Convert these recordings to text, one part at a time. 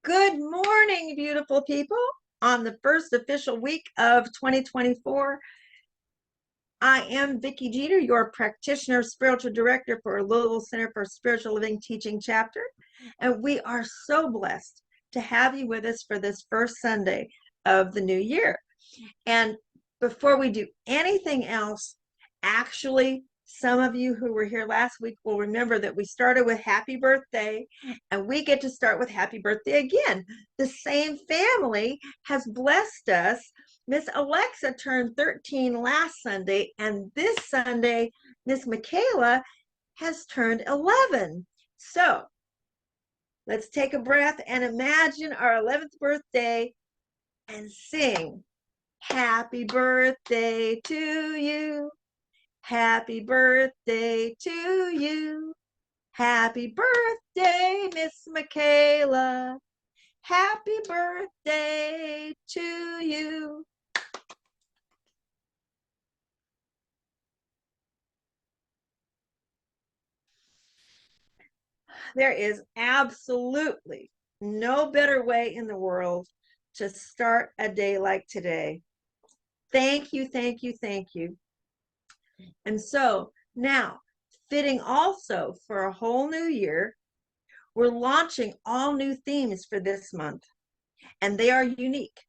Good morning, beautiful people. On the first official week of 2024, I am Vicky Jeter, your practitioner, spiritual director for Louisville Center for Spiritual Living Teaching Chapter. And we are so blessed to have you with us for this first Sunday of the new year. And before we do anything else, actually, some of you who were here last week will remember that we started with happy birthday, and we get to start with happy birthday again. The same family has blessed us. Miss Alexa turned 13 last Sunday, and this Sunday, Miss Michaela has turned 11. So let's take a breath and imagine our 11th birthday and sing. Happy birthday to you. Happy birthday to you. Happy birthday, Miss Michaela. Happy birthday to you. There is absolutely no better way in the world to start a day like today. Thank you, thank you, thank you. And so now, fitting also for a whole new year, we're launching all new themes for this month, and they are unique.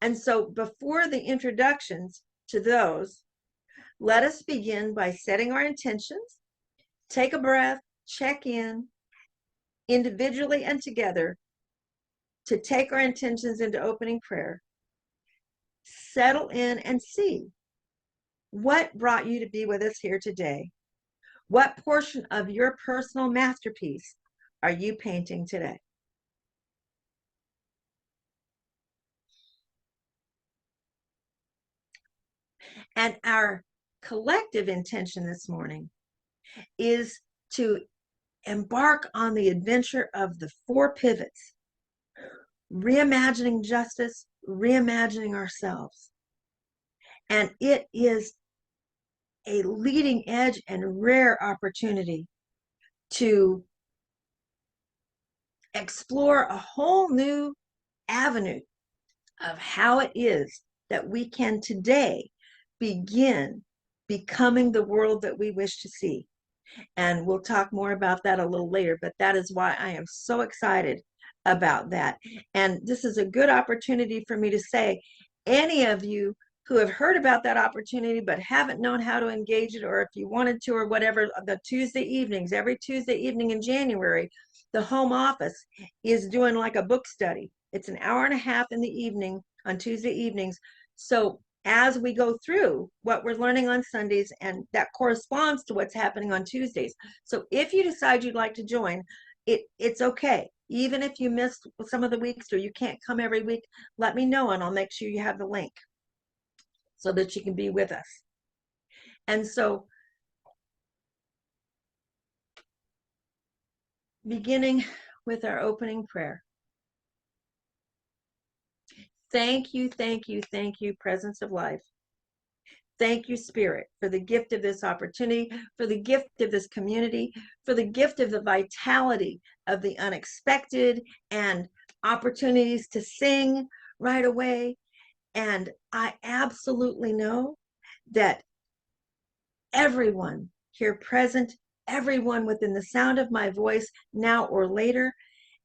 And so before the introductions to those, let us begin by setting our intentions, take a breath, check in individually and together to take our intentions into opening prayer, settle in and see what brought you to be with us here today. What portion of your personal masterpiece are you painting today? And our collective intention this morning is to embark on the adventure of the 4 pivots, reimagining justice, reimagining ourselves. And it is a leading edge and rare opportunity to explore a whole new avenue of how it is that we can today begin becoming the world that we wish to see. And we'll talk more about that a little later, but that is why I am so excited about that. And this is a good opportunity for me to say, any of you who have heard about that opportunity but haven't known how to engage it, or if you wanted to or whatever, the Tuesday evenings, every Tuesday evening in January, the home office is doing like a book study. It's an hour and a half in the evening on Tuesday evenings. So as we go through what we're learning on Sundays, and that corresponds to what's happening on Tuesdays. So if you decide you'd like to join, it's okay. Even if you missed some of the weeks or you can't come every week, let me know and I'll make sure you have the link so that you can be with us. And so beginning with our opening prayer. Thank you, thank you, thank you, Presence of Life. Thank you, Spirit, for the gift of this opportunity, for the gift of this community, for the gift of the vitality of the unexpected and opportunities to sing right away. And I absolutely know that everyone here present, everyone within the sound of my voice now or later,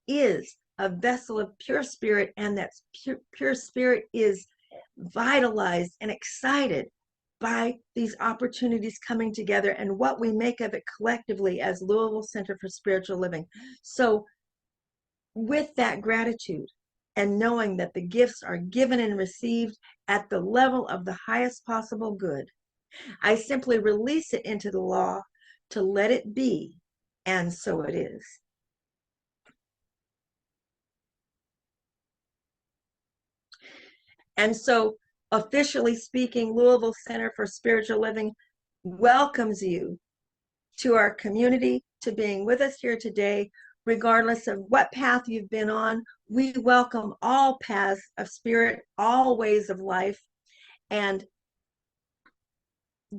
is a vessel of pure spirit, and that pure spirit is vitalized and excited by these opportunities coming together and what we make of it collectively as Louisville Center for Spiritual Living. So with that gratitude and knowing that the gifts are given and received at the level of the highest possible good, I simply release it into the law to let it be, and so it is. And so, officially speaking, Louisville Center for Spiritual Living welcomes you to our community, to being with us here today, regardless of what path you've been on. We welcome all paths of spirit, all ways of life, and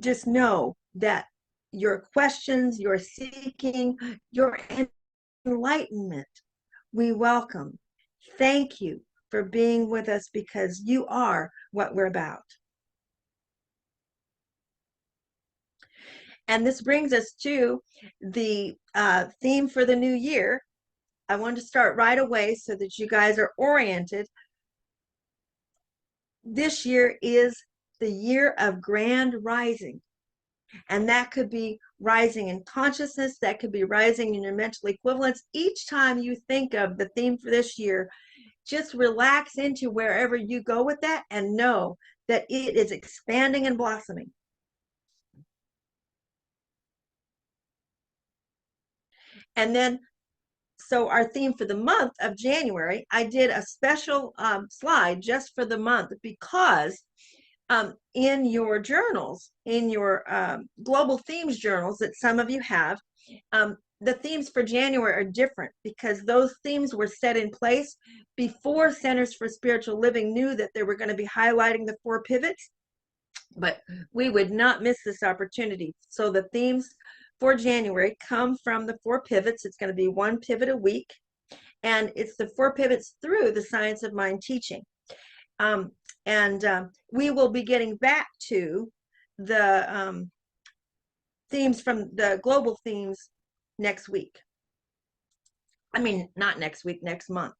just know that your questions, your seeking, your enlightenment, we welcome. Thank you for being with us because you are what we're about. And this brings us to the theme for the new year. I want to start right away so that you guys are oriented. This year is the year of grand rising. And that could be rising in consciousness, that could be rising in your mental equivalence. Each time you think of the theme for this year, just relax into wherever you go with that and know that it is expanding and blossoming. And then, so our theme for the month of January, I did a special slide just for the month because in your journals, in your global themes journals that some of you have, the themes for January are different because those themes were set in place before Centers for Spiritual Living knew that they were going to be highlighting the 4 pivots. But we would not miss this opportunity. So the themes for January come from the 4 pivots. It's going to be 1 pivot a week, and it's the 4 pivots through the Science of Mind teaching. We will be getting back to the themes from the global themes next week. I mean, not next week, next month.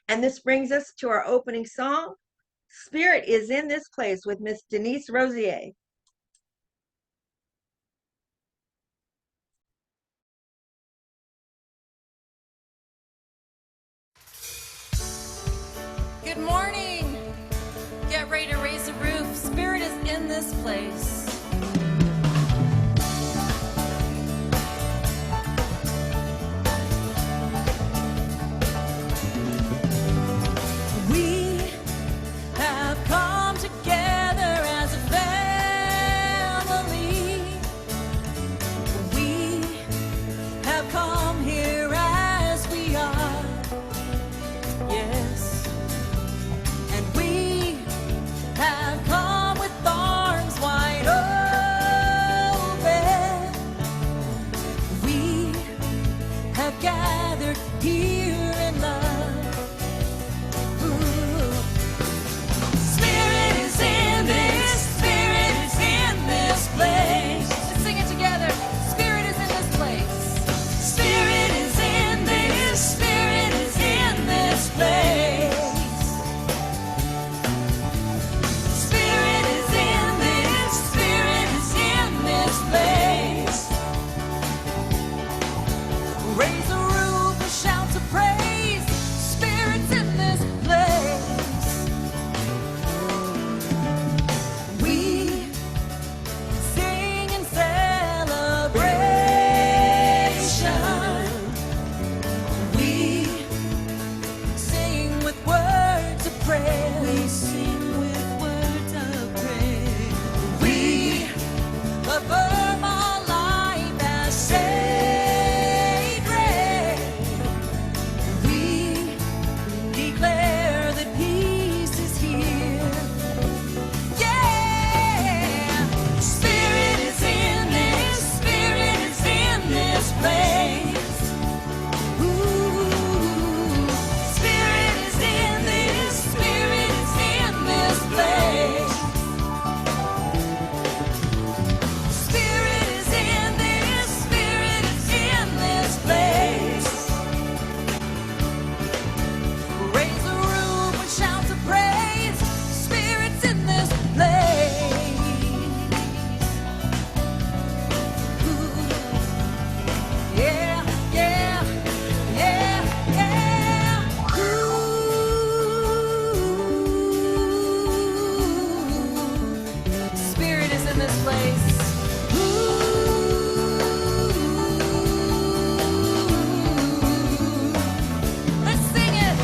And this brings us to our opening song, Spirit is in This Place, with Miss Denise Rosier. Good morning. Get ready to raise the roof. Spirit is in this place. We have come together as a family. We have come here as we are. Yes. And we have come with arms wide open. We have gathered here in love. Ooh. Spirit is in this, Spirit is in this place. Let's sing it together. Spirit is in this place. Spirit is in this, Spirit is in this place. Spirit is in this, Spirit is in this place. Raise the roof and shout to praise. Spirit's in this place. We sing in celebration. We sing with words of prayer. We sing with words of prayer. We affirm our life as sacred. We declare that peace is here. Yeah! Spirit is in this, Spirit is in this place. Ooh, Spirit is in this, Spirit is in this place. Spirit is in this, Spirit is in this place. Raise the roof and shout to praise. Spirit's in this place. Ooh. Yeah, yeah, yeah, yeah. Ooh. Spirit is in this place. Ooh. Let's sing it.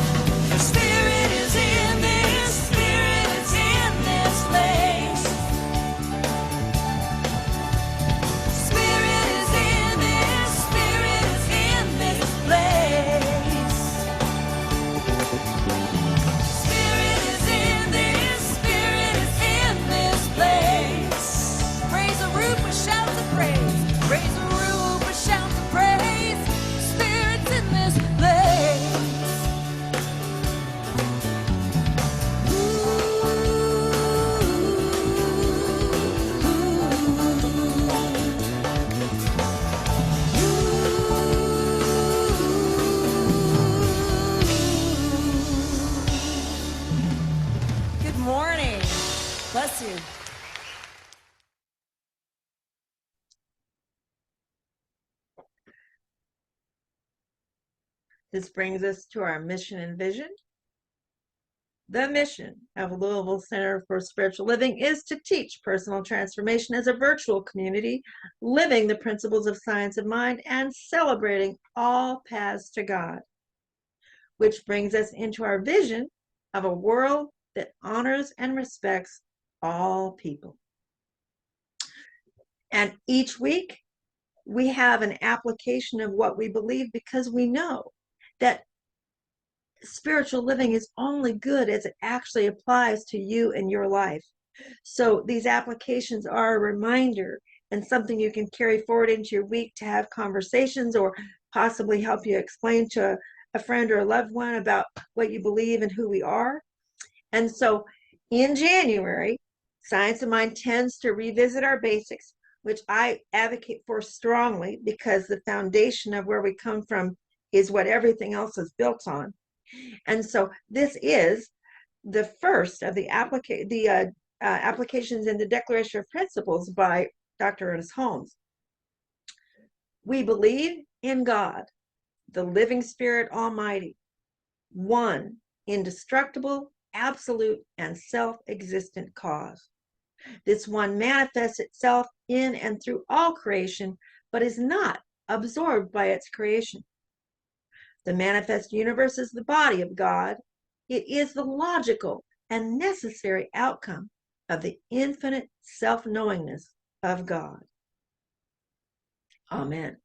Spirit is in this, Spirit is in this place. Spirit is in this, Spirit is in this place. Spirit is in this, Spirit is in this place. Raise This brings us to our mission and vision. The mission of Louisville Center for Spiritual Living is to teach personal transformation as a virtual community, living the principles of science of mind and celebrating all paths to God. Which brings us into our vision of a world that honors and respects all people. And each week, we have an application of what we believe because we know that spiritual living is only good as it actually applies to you and your life. So these applications are a reminder and something you can carry forward into your week to have conversations or possibly help you explain to a friend or a loved one about what you believe and who we are. And so in January, Science of Mind tends to revisit our basics, which I advocate for strongly because the foundation of where we come from is what everything else is built on. And so this is the first of the applications in the Declaration of Principles by Dr. Ernest Holmes. We believe in God, the living Spirit Almighty, one, indestructible, absolute, and self-existent cause. This one manifests itself in and through all creation, but is not absorbed by its creation. The manifest universe is the body of God. It is the logical and necessary outcome of the infinite self-knowingness of God. Amen.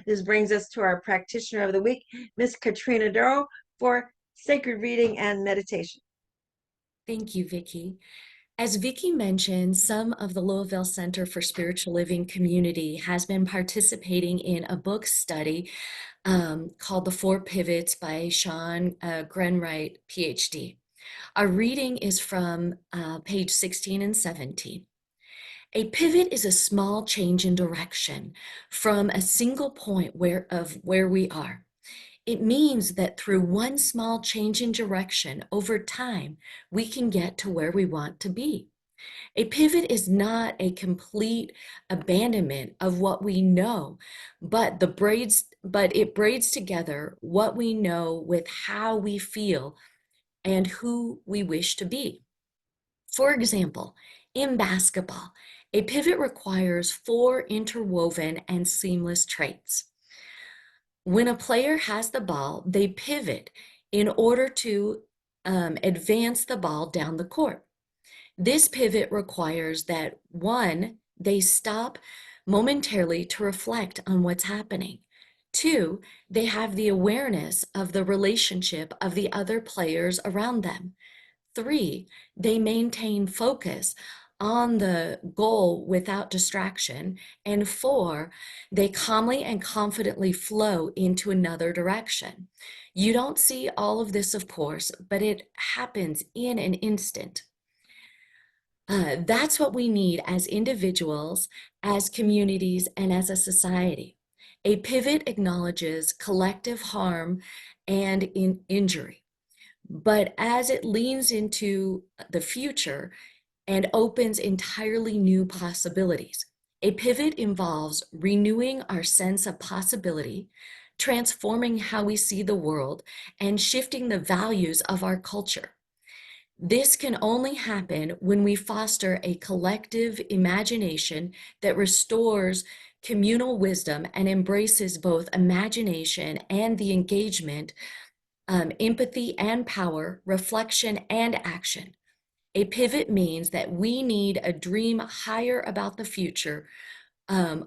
This brings us to our practitioner of the week, Miss Katrina Darrow, for sacred reading and meditation. Thank you, Vicky. As Vicky mentioned, some of the Louisville Center for Spiritual Living community has been participating in a book study called The Four Pivots by Sean Grenwright, PhD. Our reading is from page 16 and 17. A pivot is a small change in direction from a single point of where we are. It means that through one small change in direction over time, we can get to where we want to be. A pivot is not a complete abandonment of what we know, but it braids together what we know with how we feel and who we wish to be. For example, in basketball, a pivot requires 4 interwoven and seamless traits. When a player has the ball, they pivot in order to advance the ball down the court. This pivot requires that 1, they stop momentarily to reflect on what's happening. 2, they have the awareness of the relationship of the other players around them. 3, they maintain focus on the goal without distraction. And 4, they calmly and confidently flow into another direction. You don't see all of this, of course, but it happens in an instant. That's what we need as individuals, as communities, and as a society. A pivot acknowledges collective harm and injury, but as it leans into the future and opens entirely new possibilities. A pivot involves renewing our sense of possibility, transforming how we see the world, and shifting the values of our culture. This can only happen when we foster a collective imagination that restores communal wisdom and embraces both imagination and the engagement, empathy and power, reflection and action. A pivot means that we need a dream higher about the future. A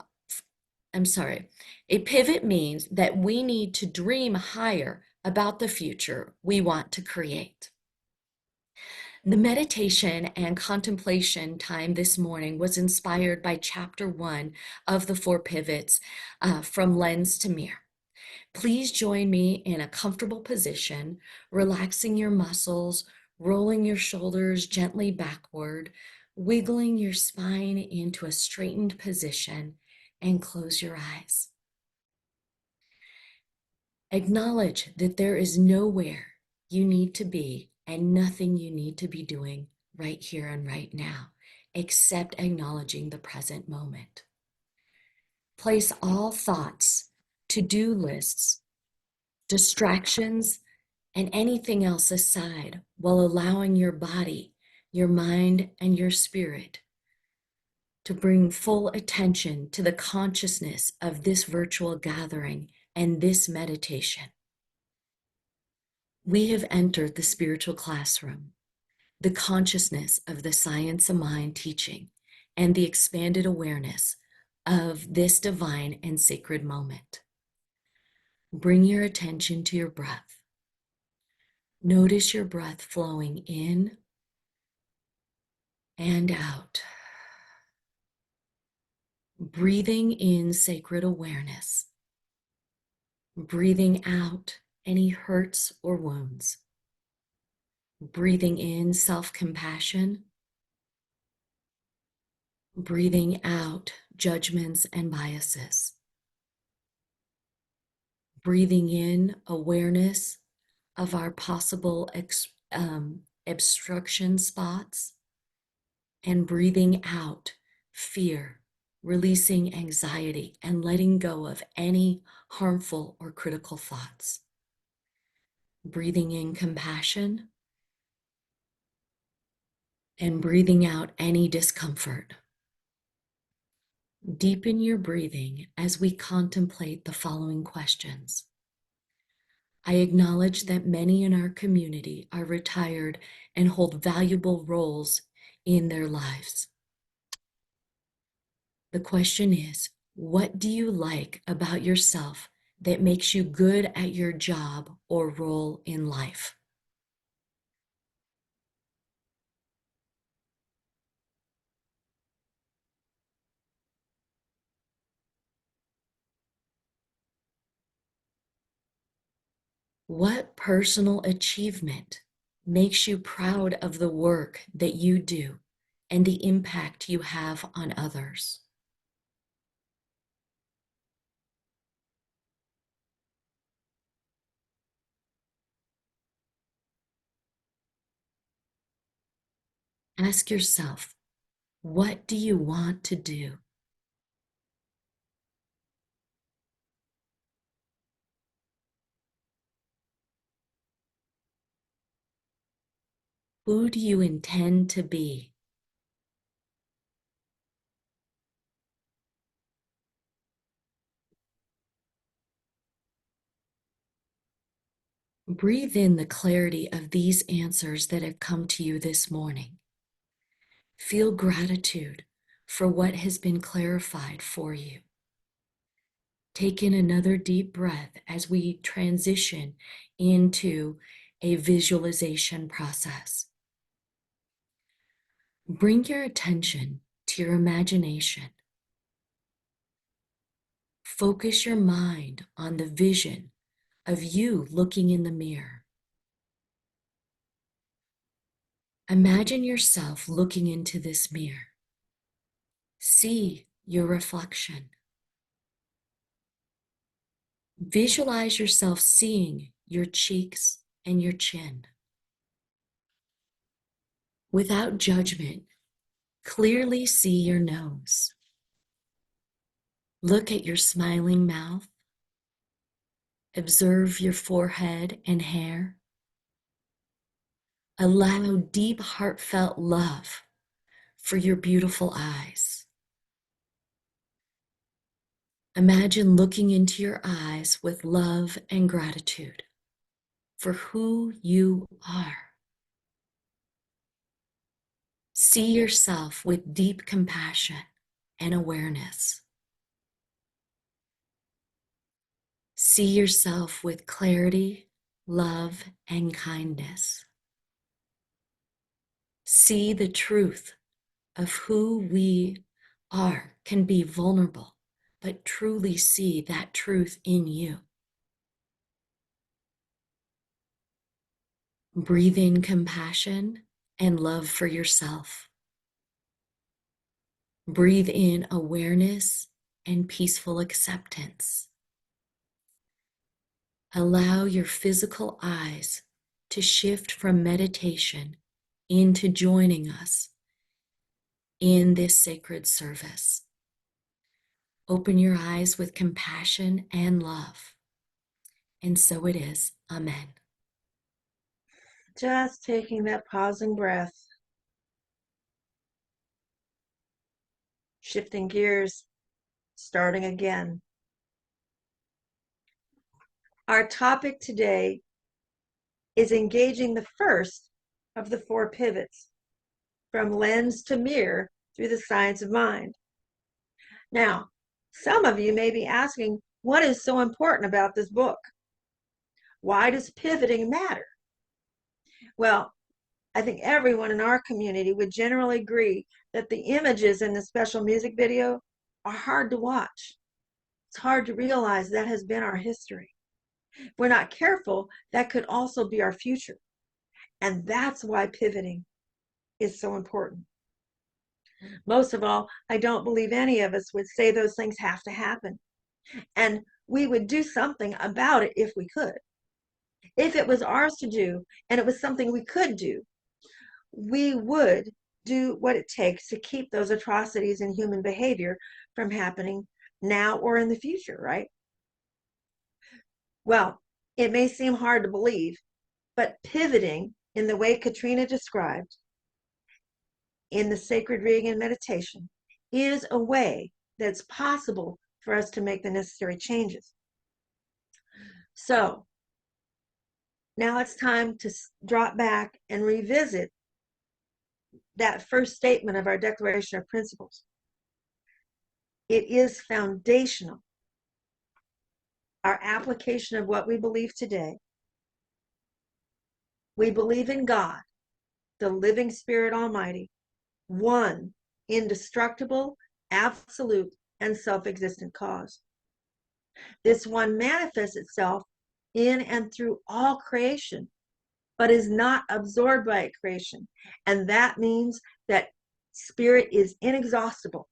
pivot means that we need to dream higher about the future we want to create. The meditation and contemplation time this morning was inspired by chapter 1 of the 4 pivots from lens to mirror. Please join me in a comfortable position, relaxing your muscles, rolling your shoulders gently backward, wiggling your spine into a straightened position, and close your eyes. Acknowledge that there is nowhere you need to be and nothing you need to be doing right here and right now, except acknowledging the present moment. Place all thoughts, to-do lists, distractions, and anything else aside while allowing your body, your mind, and your spirit to bring full attention to the consciousness of this virtual gathering and this meditation. We have entered the spiritual classroom, the consciousness of the science of mind teaching, and the expanded awareness of this divine and sacred moment. Bring your attention to your breath. Notice your breath flowing in and out. Breathing in sacred awareness. Breathing out any hurts or wounds. Breathing in self-compassion. Breathing out judgments and biases. Breathing in awareness of our possible obstruction spots, and breathing out fear, releasing anxiety, and letting go of any harmful or critical thoughts. Breathing in compassion, and breathing out any discomfort. Deepen your breathing as we contemplate the following questions. I acknowledge that many in our community are retired and hold valuable roles in their lives. The question is, what do you like about yourself that makes you good at your job or role in life? What personal achievement makes you proud of the work that you do and the impact you have on others? Ask yourself, what do you want to do? Who do you intend to be? Breathe in the clarity of these answers that have come to you this morning. Feel gratitude for what has been clarified for you. Take in another deep breath as we transition into a visualization process. Bring your attention to your imagination. Focus your mind on the vision of you looking in the mirror. Imagine yourself looking into this mirror. See your reflection. Visualize yourself seeing your cheeks and your chin. Without judgment, clearly see your nose. Look at your smiling mouth. Observe your forehead and hair. Allow deep, heartfelt love for your beautiful eyes. Imagine looking into your eyes with love and gratitude for who you are. See yourself with deep compassion and awareness. See yourself with clarity, love, and kindness. See the truth of who we are can be vulnerable, but truly see that truth in you. Breathe in compassion and love for yourself. Breathe in awareness and peaceful acceptance. Allow your physical eyes to shift from meditation into joining us in this sacred service. Open your eyes with compassion and love, And so it is. Amen. Just taking that pausing breath, shifting gears, starting again. Our topic today is engaging the first of the 4 pivots, from lens to mirror through the science of mind. Now, some of you may be asking, what is so important about this book? Why does pivoting matter? Well, I think everyone in our community would generally agree that the images in the special music video are hard to watch. It's hard to realize that has been our history. If we're not careful, that could also be our future. And that's why pivoting is so important. Most of all, I don't believe any of us would say those things have to happen. And we would do something about it if we could. If it was ours to do and it was something we could do, we would do what it takes to keep those atrocities in human behavior from happening now or in the future, right? Well, it may seem hard to believe, but pivoting in the way Katrina described in the sacred reading and meditation is a way that's possible for us to make the necessary changes. So now it's time to drop back and revisit that first statement of our Declaration of Principles. It is foundational. Our application of what we believe today. We believe in God, the living Spirit Almighty, one, indestructible, absolute, and self-existent cause. This one manifests itself in and through all creation, but is not absorbed by creation. And that means that Spirit is inexhaustible,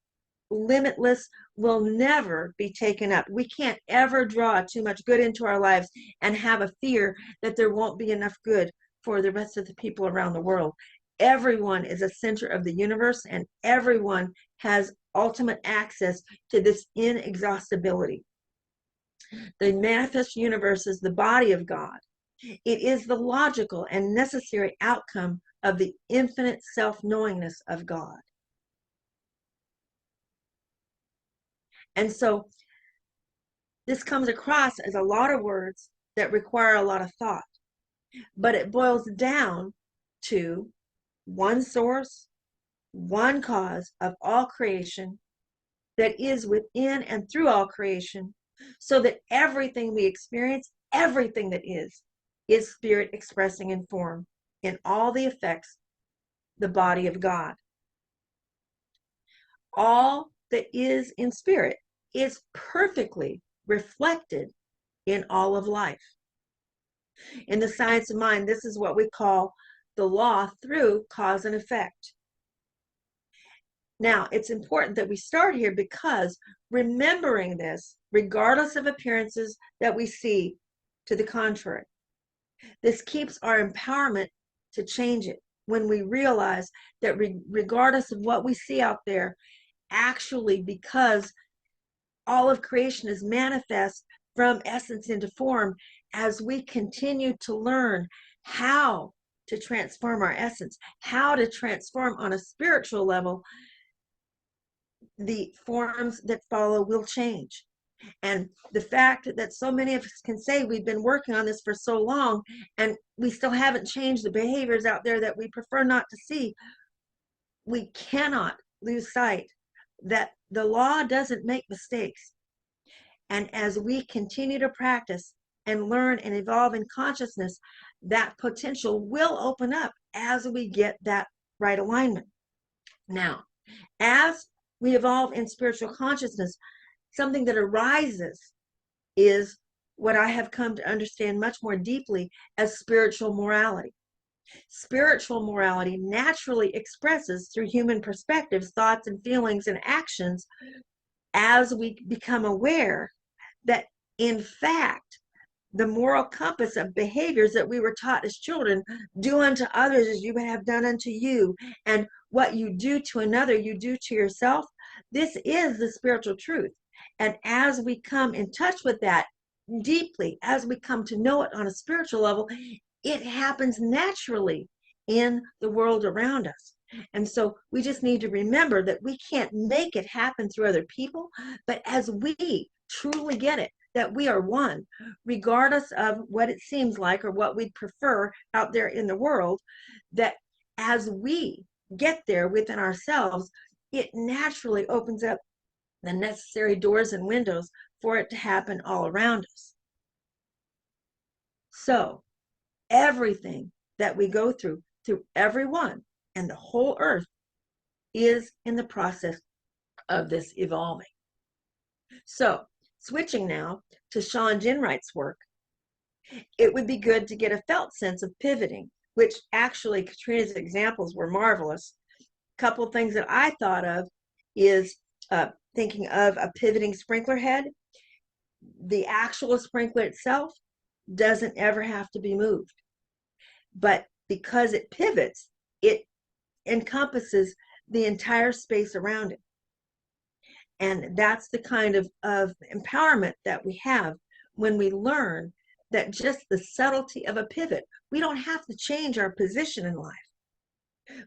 limitless, will never be taken up. We can't ever draw too much good into our lives and have a fear that there won't be enough good for the rest of the people around the world. Everyone is a center of the universe, and everyone has ultimate access to this inexhaustibility. The manifest universe is the body of God. It is the logical and necessary outcome of the infinite self-knowingness of God. And so this comes across as a lot of words that require a lot of thought, but it boils down to one source, one cause of all creation that is within and through all creation, so that everything we experience, everything that is Spirit expressing in form in all the effects, the body of God. All that is in Spirit is perfectly reflected in all of life. In the science of mind, this is what we call the law through cause and effect. Now, it's important that we start here because remembering this, regardless of appearances that we see to the contrary, this keeps our empowerment to change it when we realize that regardless of what we see out there, actually, because all of creation is manifest from essence into form, as we continue to learn how to transform our essence, how to transform on a spiritual level, the forms that follow will change. And the fact that so many of us can say we've been working on this for so long and we still haven't changed the behaviors out there that we prefer not to see, we cannot lose sight that the law doesn't make mistakes. And as we continue to practice and learn and evolve in consciousness, that potential will open up as we get that right alignment. Now, as we evolve in spiritual consciousness, something that arises is what I have come to understand much more deeply as spiritual morality. Spiritual morality naturally expresses through human perspectives, thoughts and feelings and actions as we become aware that, in fact, the moral compass of behaviors that we were taught as children, do unto others as you would have done unto you, and what you do to another, you do to yourself. This is the spiritual truth. And as we come in touch with that, deeply, as we come to know it on a spiritual level, it happens naturally in the world around us. And so we just need to remember that we can't make it happen through other people, but as we truly get it, that we are one, regardless of what it seems like or what we'd prefer out there in the world, that as we get there within ourselves, it naturally opens up the necessary doors and windows for it to happen all around us. So everything that we go through everyone and the whole earth is in the process of this evolving. So switching now to Sean Ginwright's work, it would be good to get a felt sense of pivoting, which actually Katrina's examples were marvelous. A couple of things that I thought of is thinking of a pivoting sprinkler head. The actual sprinkler itself doesn't ever have to be moved, but because it pivots, it encompasses the entire space around it. And that's the kind of empowerment that we have when we learn that just the subtlety of a pivot, we don't have to change our position in life,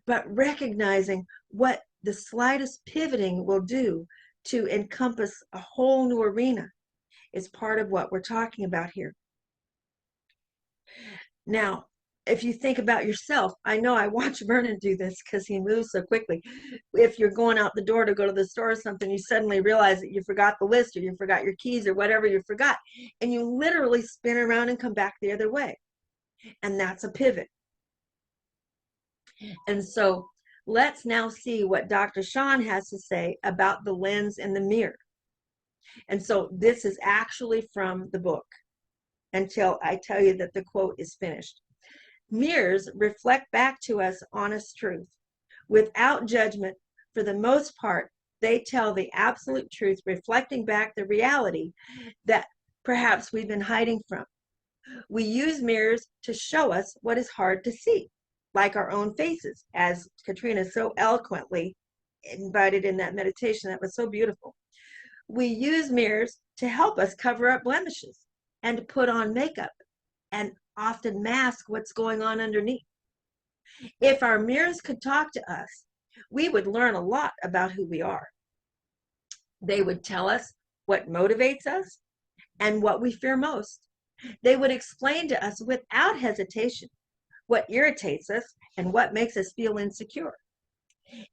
but recognizing what the slightest pivoting will do to encompass a whole new arena is part of what we're talking about here. Now, if you think about yourself, I know I watch Vernon do this because he moves so quickly. If you're going out the door to go to the store or something, you suddenly realize that you forgot the list or you forgot your keys or whatever you forgot, and you literally spin around and come back the other way. And that's a pivot. And so let's now see what Dr. Sean has to say about the lens and the mirror. And so this is actually from the book until I tell you that the quote is finished. Mirrors reflect back to us honest truth. Without judgment, for the most part, they tell the absolute truth, reflecting back the reality that perhaps we've been hiding from. We use mirrors to show us what is hard to see, like our own faces, as Katrina so eloquently invited in that meditation. That was so beautiful. We use mirrors to help us cover up blemishes and to put on makeup and often mask what's going on underneath. If our mirrors could talk to us, we would learn a lot about who we are. They would tell us what motivates us and what we fear most. They would explain to us without hesitation what irritates us and what makes us feel insecure.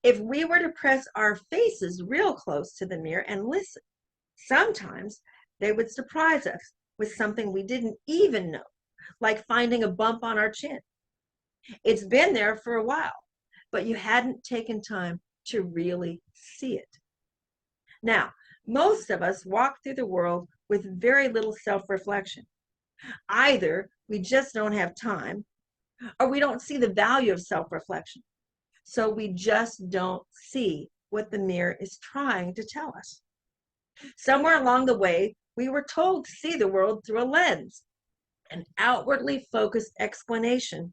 If we were to press our faces real close to the mirror and listen, sometimes they would surprise us with something we didn't even know, like finding a bump on our chin. It's been there for a while, but you hadn't taken time to really see it. Now, most of us walk through the world with very little self-reflection. Either we just don't have time, or we don't see the value of self-reflection. So we just don't see what the mirror is trying to tell us. Somewhere along the way, we were told to see the world through a lens, an outwardly focused explanation,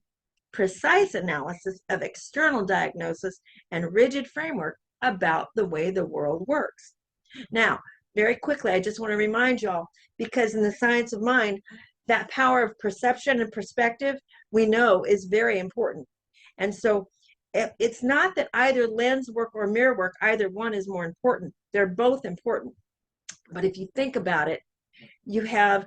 precise analysis of external diagnosis, and rigid framework about the way the world works. Now, very quickly, I just want to remind y'all, because in the science of mind, that power of perception and perspective, we know is very important. And so it's not that either lens work or mirror work, either one is more important. They're both important. But if you think about it, you have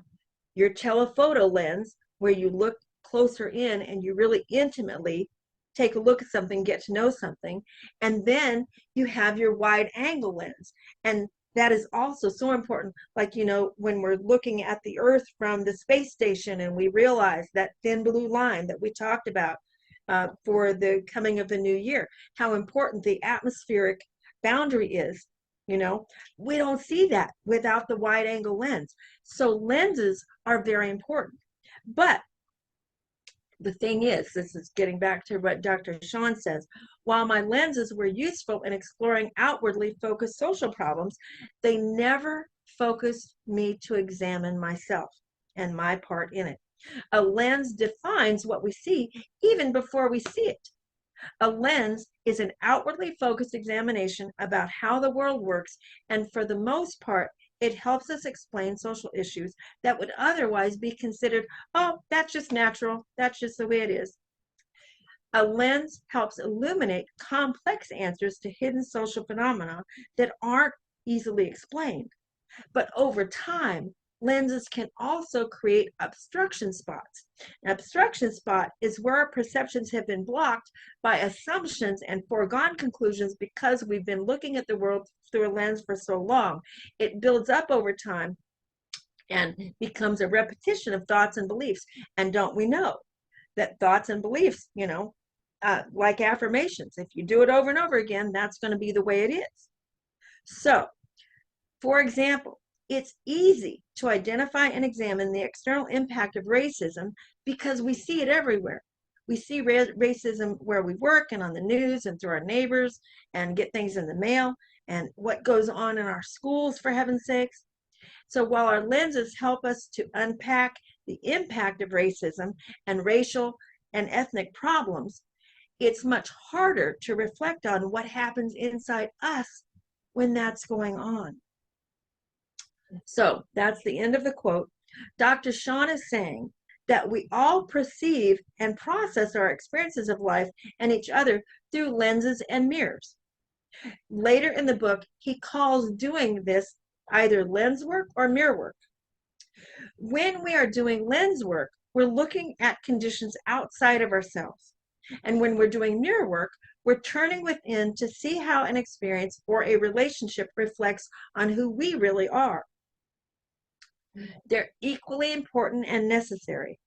your telephoto lens where you look closer in and you really intimately take a look at something, get to know something. And then you have your wide angle lens. And that is also so important. Like, you know, when we're looking at the Earth from the space station and we realize that thin blue line that we talked about for the coming of the new year, how important the atmospheric boundary is. You know, we don't see that without the wide angle lens. So lenses are very important. But the thing is, this is getting back to what Dr. Sean says, while my lenses were useful in exploring outwardly focused social problems, they never focused me to examine myself and my part in it. A lens defines what we see even before we see it. A lens is an outwardly focused examination about how the world works, and for the most part, It helps us explain social issues that would otherwise be considered, oh, that's just natural, that's just the way it is. A lens helps illuminate complex answers to hidden social phenomena that aren't easily explained. But over time, lenses can also create obstruction spots. An obstruction spot is where our perceptions have been blocked by assumptions and foregone conclusions because we've been looking at the world through a lens for so long. It builds up over time and becomes a repetition of thoughts and beliefs. And don't we know that thoughts and beliefs, like affirmations, if you do it over and over again, that's going to be the way it is. So, for example, it's easy to identify and examine the external impact of racism because we see it everywhere. We see racism where we work and on the news and through our neighbors and get things in the mail and what goes on in our schools, for heaven's sakes. So while our lenses help us to unpack the impact of racism and racial and ethnic problems, it's much harder to reflect on what happens inside us when that's going on. So that's the end of the quote. Dr. Sean is saying that we all perceive and process our experiences of life and each other through lenses and mirrors. Later in the book, he calls doing this either lens work or mirror work. When we are doing lens work, we're looking at conditions outside of ourselves. And when we're doing mirror work, we're turning within to see how an experience or a relationship reflects on who we really are. They're equally important and necessary.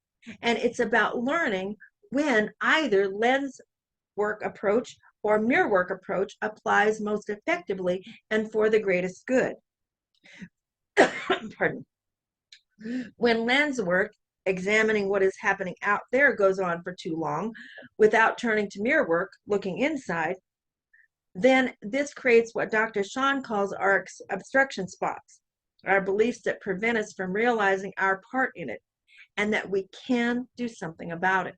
And it's about learning when either lens work approach or mirror work approach applies most effectively and for the greatest good. Pardon. When lens work, examining what is happening out there, goes on for too long without turning to mirror work, looking inside, then this creates what Dr. Sean calls our obstruction spots, our beliefs that prevent us from realizing our part in it and that we can do something about it.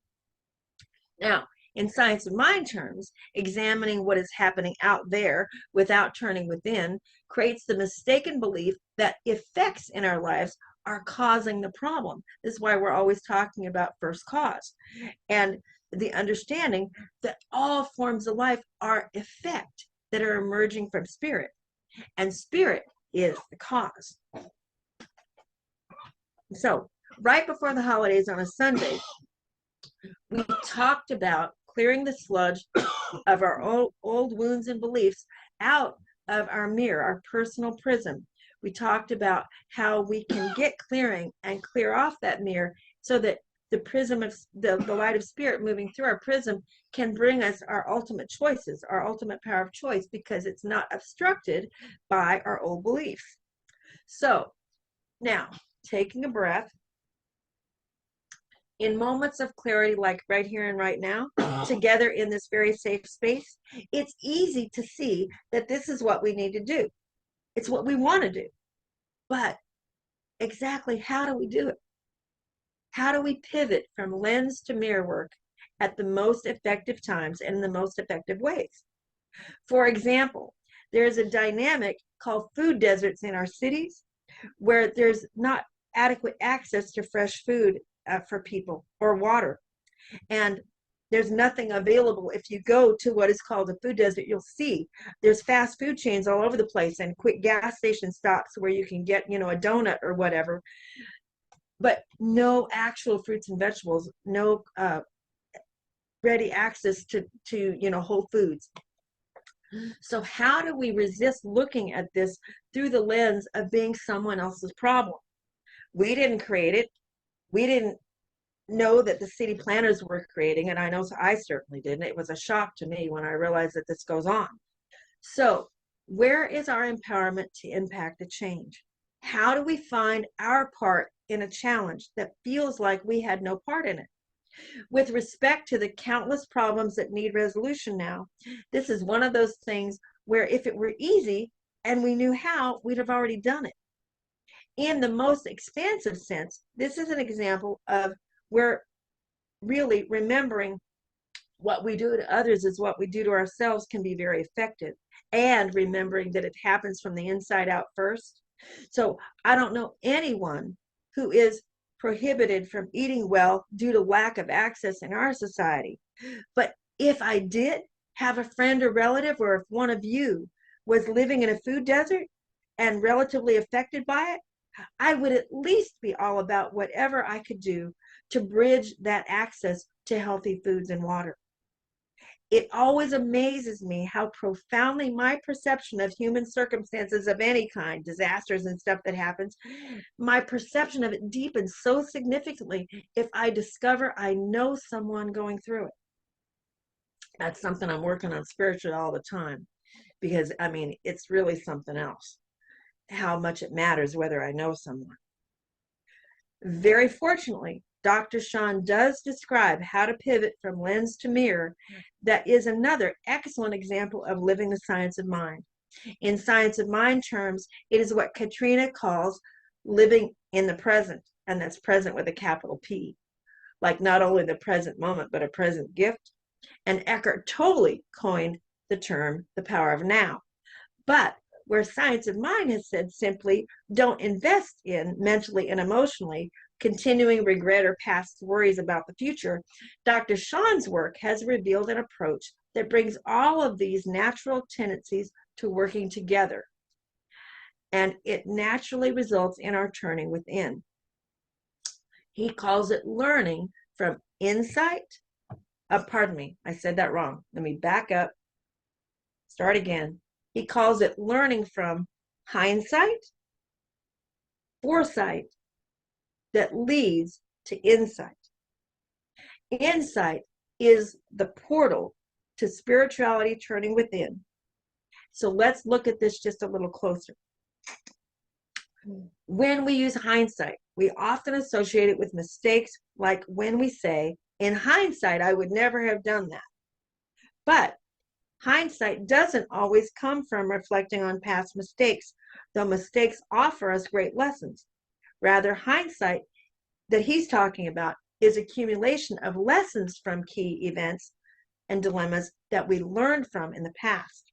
Now, in science of mind terms, examining what is happening out there without turning within creates the mistaken belief that effects in our lives are causing the problem. This is why we're always talking about first cause. And the understanding that all forms of life are effect that are emerging from spirit. And spirit is the cause. So, right before the holidays on a Sunday, we talked about clearing the sludge of our old wounds and beliefs out of our mirror, our personal prism. We talked about how we can get clearing and clear off that mirror so that the prism of the light of spirit moving through our prism can bring us our ultimate choices, our ultimate power of choice, because it's not obstructed by our old beliefs. So now, taking a breath, in moments of clarity, like right here and right now, together in this very safe space, it's easy to see that this is what we need to do. It's what we want to do. But exactly how do we do it? How do we pivot from lens to mirror work at the most effective times and in the most effective ways? For example, there's a dynamic called food deserts in our cities where there's not adequate access to fresh food for people or water. And there's nothing available. If you go to what is called a food desert, you'll see there's fast food chains all over the place and quick gas station stops where you can get, a donut or whatever, but no actual fruits and vegetables, no ready access to whole foods. So how do we resist looking at this through the lens of being someone else's problem? We didn't create it. We didn't know that the city planners were creating it. I know I certainly didn't. It was a shock to me when I realized that this goes on. So where is our empowerment to impact a change? How do we find our part in a challenge that feels like we had no part in it? With respect to the countless problems that need resolution now, this is one of those things where if it were easy and we knew how, we'd have already done it. In the most expansive sense, this is an example of where really remembering what we do to others is what we do to ourselves can be very effective. And remembering that it happens from the inside out first So I don't know anyone who is prohibited from eating well due to lack of access in our society. But if I did have a friend or relative, or if one of you was living in a food desert and relatively affected by it, I would at least be all about whatever I could do to bridge that access to healthy foods and water. It always amazes me how profoundly my perception of human circumstances of any kind, disasters and stuff that happens, my perception of it deepens so significantly if I discover I know someone going through it. That's something I'm working on spiritually all the time, because I mean, it's really something else how much it matters whether I know someone. Very fortunately, Dr. Sean does describe how to pivot from lens to mirror. That is another excellent example of living the science of mind. In science of mind terms, it is what Katrina calls living in the present, and that's present with a capital P, like not only the present moment, but a present gift. And Eckhart Tolle coined the term the power of now. But where science of mind has said simply, don't invest in mentally and emotionally continuing regret or past worries about the future, Dr. Sean's work has revealed an approach that brings all of these natural tendencies to working together. And it naturally results in our turning within. He calls it learning from insight. Pardon me, I said that wrong. Let me back up, start again. He calls it learning from hindsight, foresight that leads to insight. Insight is the portal to spirituality turning within. So let's look at this just a little closer. When we use hindsight, we often associate it with mistakes, like when we say, in hindsight, I would never have done that. But hindsight doesn't always come from reflecting on past mistakes, though mistakes offer us great lessons. Rather, hindsight that he's talking about is accumulation of lessons from key events and dilemmas that we learned from in the past.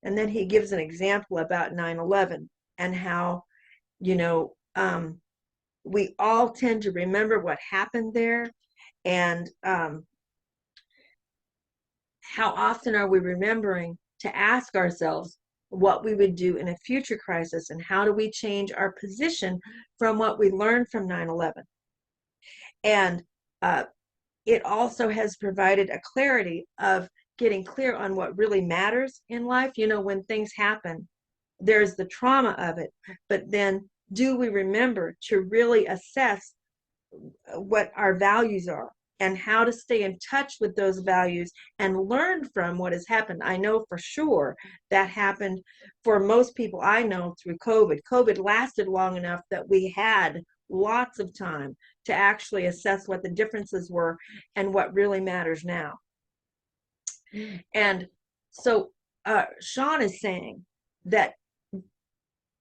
And then he gives an example about 9/11 and how, we all tend to remember what happened there, and how often are we remembering to ask ourselves what we would do in a future crisis, and how do we change our position from what we learned from 9/11. And it also has provided a clarity of getting clear on what really matters in life. When things happen, there's the trauma of it, but then do we remember to really assess what our values are and how to stay in touch with those values and learn from what has happened? I know for sure that happened for most people I know through COVID. COVID lasted long enough that we had lots of time to actually assess what the differences were and what really matters now. And so Sean is saying that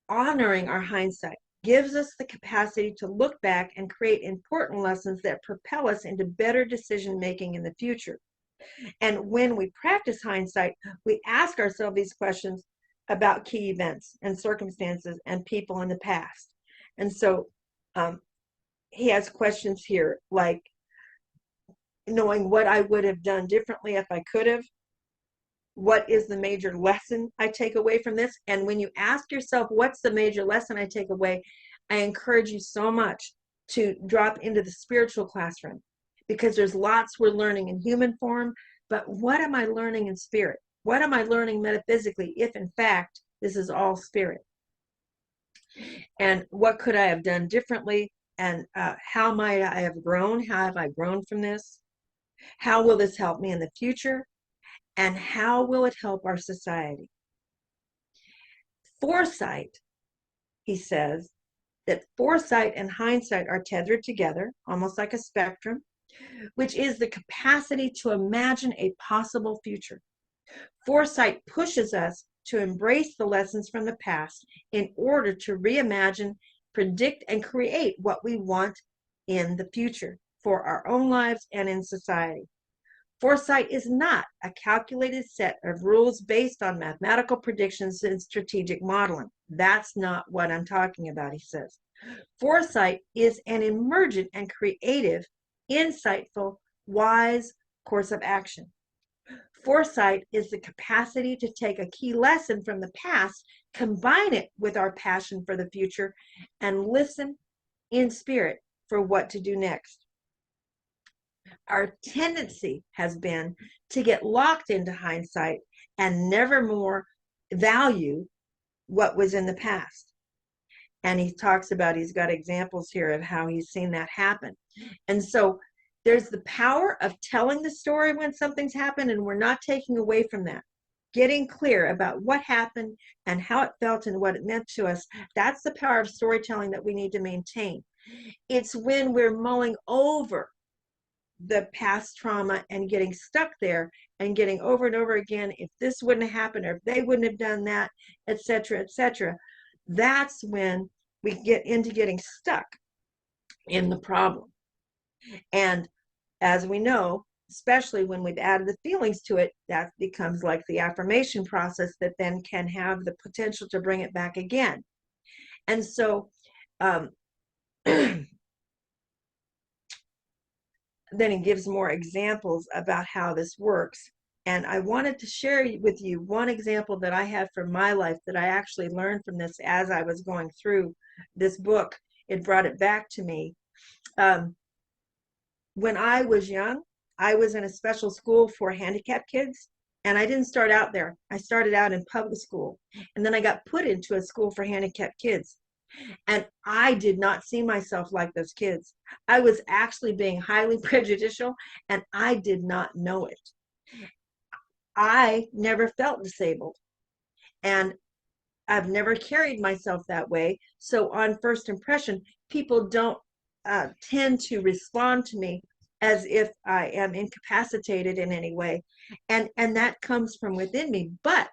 honoring our hindsight gives us the capacity to look back and create important lessons that propel us into better decision making in the future. And when we practice hindsight, we ask ourselves these questions about key events and circumstances and people in the past. And so he has questions here like knowing what I would have done differently if I could have. What is the major lesson I take away from this? And when you ask yourself, what's the major lesson I take away, I encourage you so much to drop into the spiritual classroom, because there's lots we're learning in human form, but what am I learning in spirit? What am I learning metaphysically, if in fact this is all spirit? And what could I have done differently? And how might I have grown? How have I grown from this? How will this help me in the future? And how will it help our society? Foresight, he says, that foresight and hindsight are tethered together, almost like a spectrum, which is the capacity to imagine a possible future. Foresight pushes us to embrace the lessons from the past in order to reimagine, predict, and create what we want in the future for our own lives and in society. Foresight is not a calculated set of rules based on mathematical predictions and strategic modeling. That's not what I'm talking about, he says. Foresight is an emergent and creative, insightful, wise course of action. Foresight is the capacity to take a key lesson from the past, combine it with our passion for the future, and listen in spirit for what to do next. Our tendency has been to get locked into hindsight and never more value what was in the past. And he talks about, he's got examples here of how he's seen that happen. And so there's the power of telling the story when something's happened, and we're not taking away from that. Getting clear about what happened and how it felt and what it meant to us. That's the power of storytelling that we need to maintain. It's when we're mulling over the past trauma and getting stuck there and getting over and over again, if this wouldn't have happened, or if they wouldn't have done that, etc., etc. That's when we get into getting stuck in the problem. And as we know, especially when we've added the feelings to it, that becomes like the affirmation process that then can have the potential to bring it back again. And so then he gives more examples about how this works. And I wanted to share with you one example that I have from my life that I actually learned from this as I was going through this book. It brought it back to me. When I was young, I was in a special school for handicapped kids, and I didn't start out there. I started out in public school, and then I got put into a school for handicapped kids. And I did not see myself like those kids. I was actually being highly prejudicial, and I did not know it. I never felt disabled, and I've never carried myself that way. So on first impression, people don't tend to respond to me as if I am incapacitated in any way. And that comes from within me. But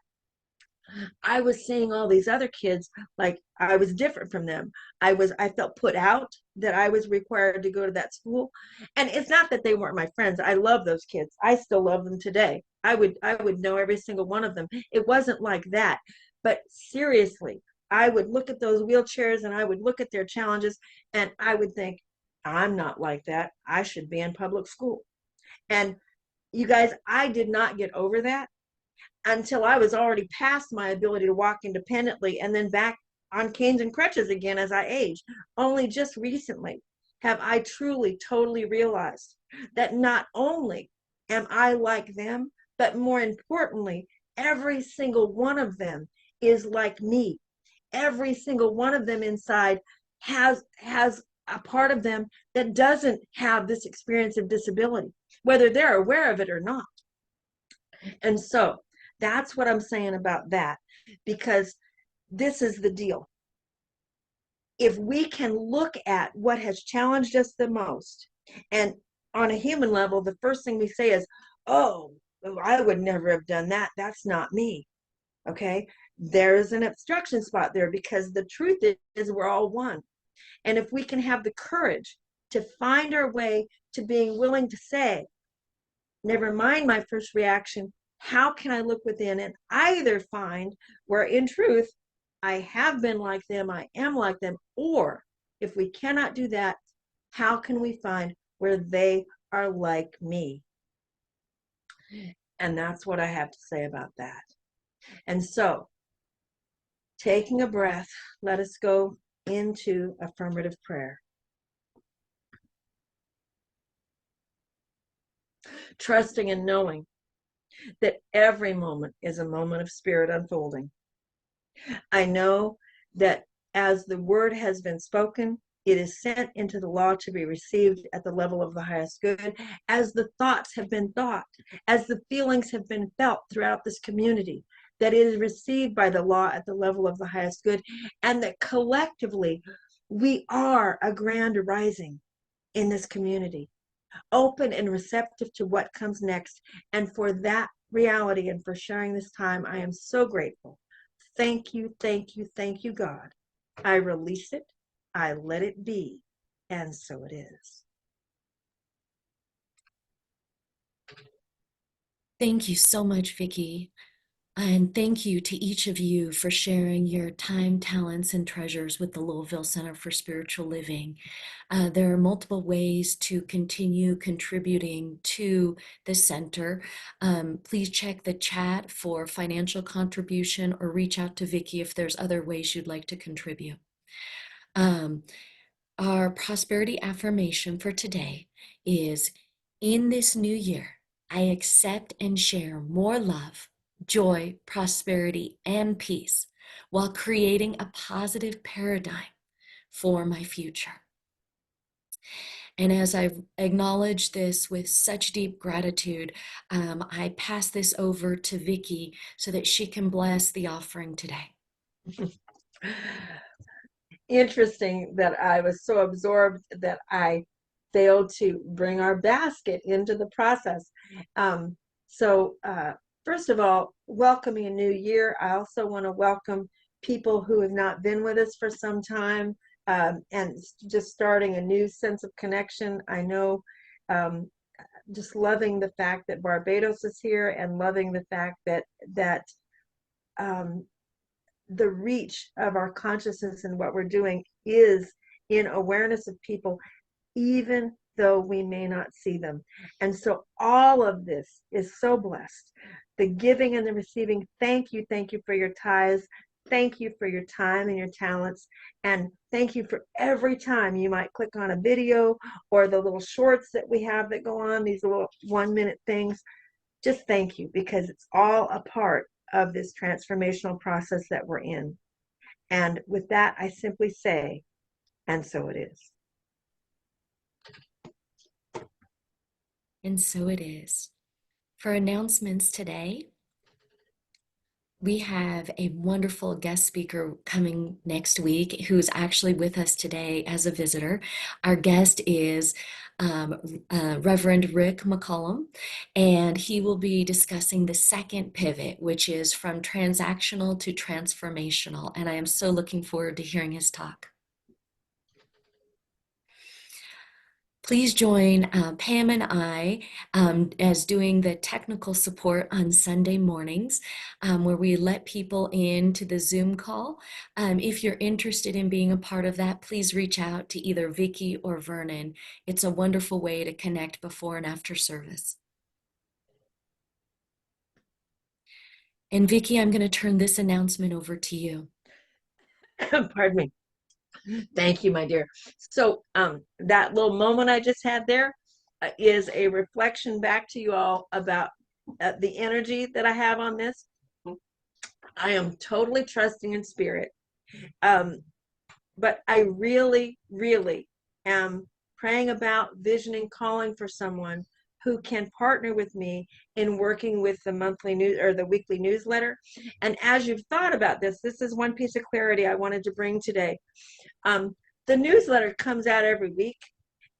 I was seeing all these other kids like I was different from them. I felt put out, that I was required to go to that school. And it's not that they weren't my friends. I love those kids. I still love them today. I would know every single one of them. It wasn't like that. But seriously, I would look at those wheelchairs and I would look at their challenges and I would think, I'm not like that. I should be in public school. And you guys, I did not get over that until I was already past my ability to walk independently and then back on canes and crutches again as I aged. Only just recently have I truly, totally realized that not only am I like them, but more importantly, every single one of them is like me. Every single one of them inside has a part of them that doesn't have this experience of disability, whether they're aware of it or not. And so that's what I'm saying about that, because this is the deal. If we can look at what has challenged us the most, and on a human level, the first thing we say is, oh, I would never have done that. That's not me. Okay. There's an obstruction spot there, because the truth is we're all one. And if we can have the courage to find our way to being willing to say, never mind my first reaction, how can I look within and either find where in truth I have been like them, I am like them, or if we cannot do that, how can we find where they are like me? And that's what I have to say about that. And so, taking a breath, let us go into affirmative prayer. Trusting and knowing that every moment is a moment of spirit unfolding. I know that as the word has been spoken, it is sent into the law to be received at the level of the highest good, as the thoughts have been thought, as the feelings have been felt throughout this community, that it is received by the law at the level of the highest good, and that collectively we are a grand rising in this community, open and receptive to what comes next. And for that reality and for sharing this time, I am so grateful. Thank you, thank you, thank you, God. I release it, I let it be, and so it is. Thank you so much, Vicky. And thank you to each of you for sharing your time, talents, and treasures with the Louisville Center for Spiritual Living. There are multiple ways to continue contributing to the center. Please check the chat for financial contribution or reach out to Vicky if there's other ways you'd like to contribute. Our prosperity affirmation for today is, in this new year, I accept and share more love, joy, prosperity, and peace while creating a positive paradigm for my future. And as I acknowledge this with such deep gratitude, I pass this over to Vicky so that she can bless the offering today. Interesting that I was so absorbed that I failed to bring our basket into the process. So first of all, welcoming a new year. I also want to welcome people who have not been with us for some time, and just starting a new sense of connection. I know, just loving the fact that Barbados is here, and loving the fact that the reach of our consciousness and what we're doing is in awareness of people, even though we may not see them. And so all of this is so blessed. The giving and the receiving, thank you for your tithes. Thank you for your time and your talents. And thank you for every time you might click on a video or the little shorts that we have that go on, these little 1-minute things. Just thank you, because it's all a part of this transformational process that we're in. And with that, I simply say, and so it is. And so it is. For announcements today, we have a wonderful guest speaker coming next week who's actually with us today as a visitor. Our guest is Reverend Rick McCollum, and he will be discussing the second pivot, which is from transactional to transformational. And I am so looking forward to hearing his talk. Please join Pam and I as doing the technical support on Sunday mornings, where we let people into the Zoom call. If you're interested in being a part of that, please reach out to either Vicky or Vernon. It's a wonderful way to connect before and after service. And Vicky, I'm going to turn this announcement over to you. Pardon me. Thank you, my dear. So that little moment I just had there is a reflection back to you all about the energy that I have on this. I am totally trusting in spirit. But I really, really am praying about, visioning, calling for someone who can partner with me in working with the monthly news or the weekly newsletter. And as you've thought about this, this is one piece of clarity I wanted to bring today. The newsletter comes out every week,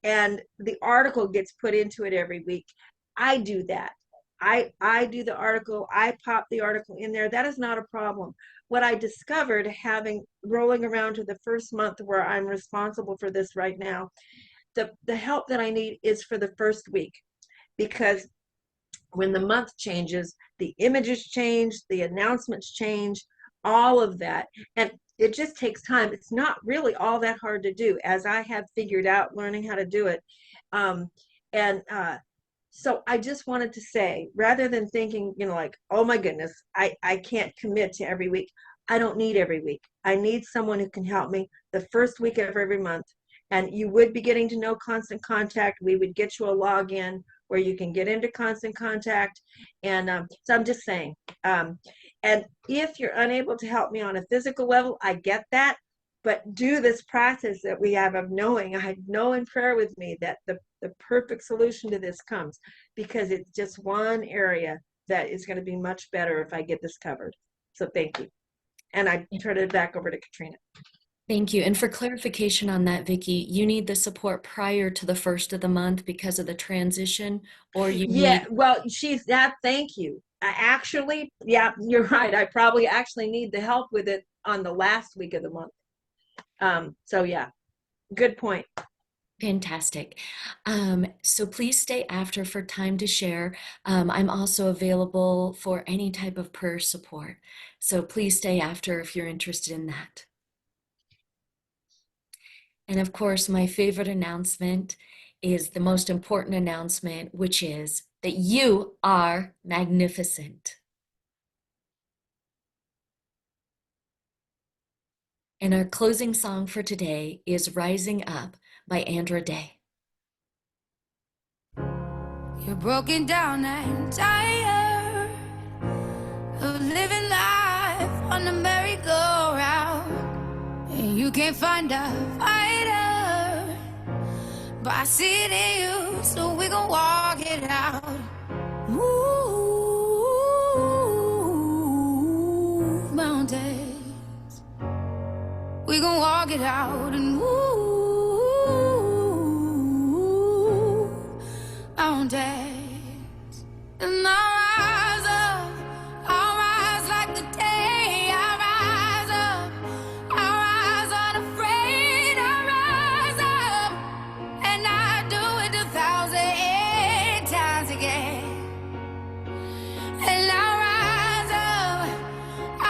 and the article gets put into it every week. I do that. I do the article, I pop the article in there. That is not a problem. What I discovered, having rolling around to the first month where I'm responsible for this right now, the help that I need is for the first week, because when the month changes, the images change, the announcements change, all of that. And it just takes time. It's not really all that hard to do, as I have figured out learning how to do it. So I just wanted to say, rather than thinking, like, oh my goodness, I can't commit to every week. I don't need every week. I need someone who can help me the first week of every month. And you would be getting to know Constant Contact. We would get you a login where you can get into Constant Contact. And so I'm just saying, and if you're unable to help me on a physical level, I get that. But do this process that we have of knowing, I know in prayer with me that the perfect solution to this comes, because it's just one area that is going to be much better if I get this covered. So thank you. And I turn it back over to Katrina. Thank you. And for clarification on that, Vicky, you need the support prior to the first of the month because of the transition, or you need... Well, she's that. Thank you. Actually, yeah, you're right. I probably actually need the help with it on the last week of the month. So yeah, good point. Fantastic. So please stay after for time to share. I'm also available for any type of prayer support. So please stay after if you're interested in that. And of course, my favorite announcement is the most important announcement, which is that you are magnificent. And our closing song for today is Rising Up by Andra Day. You're broken down and tired of living life on the merry-go-round, and you can't find a fighter, but I see it in you, so we gon' walk it out. Move mountains, we gon' walk it out and move mountains. And I'll rise like the day. I'll rise up, I'll rise unafraid. I'll rise up, and I do it 1,000 times again. And I'll rise up, I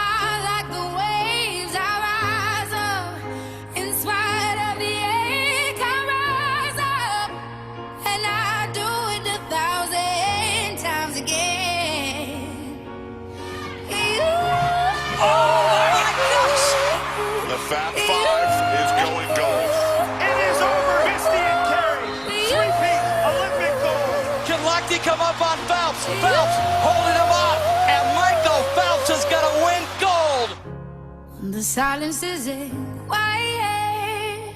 like the waves. I'll rise up, in spite of the ache. I'll rise up, and I do it 1,000 times again. The Fab Five is going gold. It is over. Misty and Carey, three-peat Olympic gold. Can Lochte come up on Phelps? Phelps holding him off, and Michael Phelps is going to win gold. The silence isn't quiet,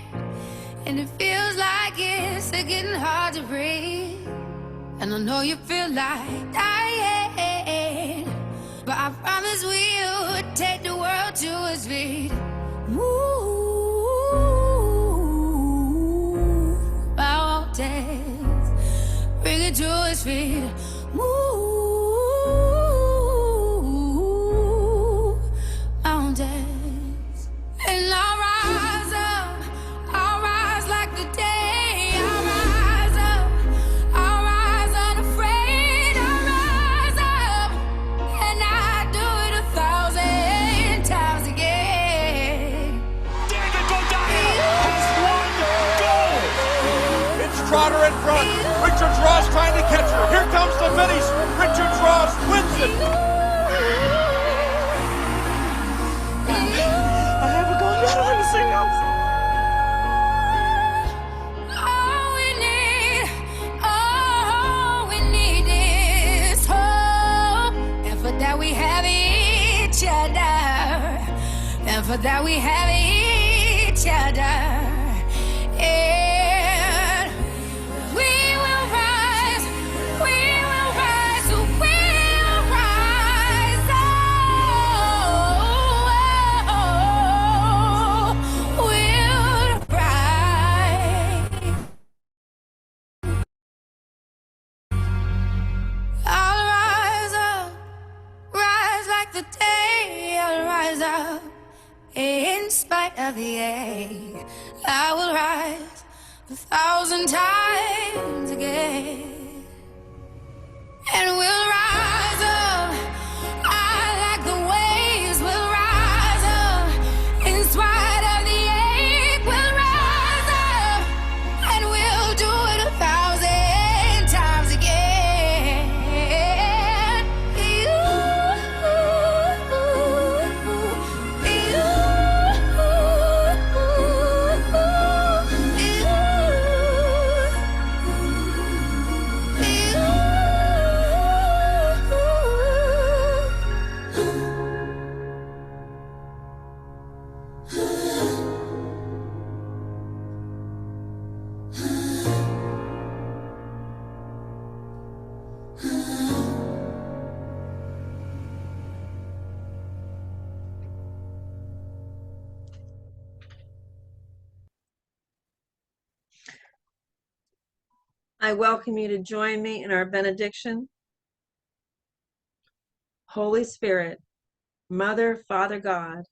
and it feels like it's getting hard to breathe. And I know you feel like dying, but I promise we'll take the world to its feet. Move mountains, bring it to its feet. Move mountains, and I'll rise up, I'll rise like the day. I'll rise up, I'll rise unafraid. I'll rise up, and I do it 1,000 times again. David Godiah has won gold. It's Trotter in front. Richards Ross trying to catch her. Here comes the finish. Richards Ross wins it. I have a gold medal in the singles. All we need is hope. And for that we have each other. And for that we have each other. And we will rise, we will rise, we'll rise. Oh, we'll rise. I'll rise up, rise like the day. I'll rise up, in spite of the ache. I will rise 1,000 times again. And we'll rise up, I like the waves. We'll rise up, in spite of the ache. We'll rise up, and we'll do it 1,000 times again. I welcome you to join me in our benediction. Holy Spirit, Mother, Father God,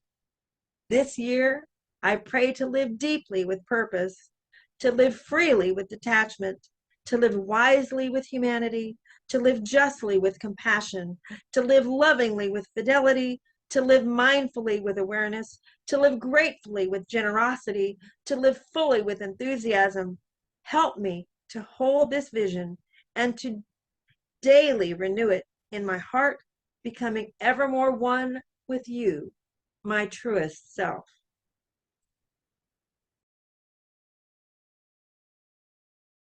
this year I pray to live deeply with purpose, to live freely with detachment, to live wisely with humanity, to live justly with compassion, to live lovingly with fidelity, to live mindfully with awareness, to live gratefully with generosity, to live fully with enthusiasm. Help me to hold this vision and to daily renew it in my heart, becoming ever more one with you, my truest self.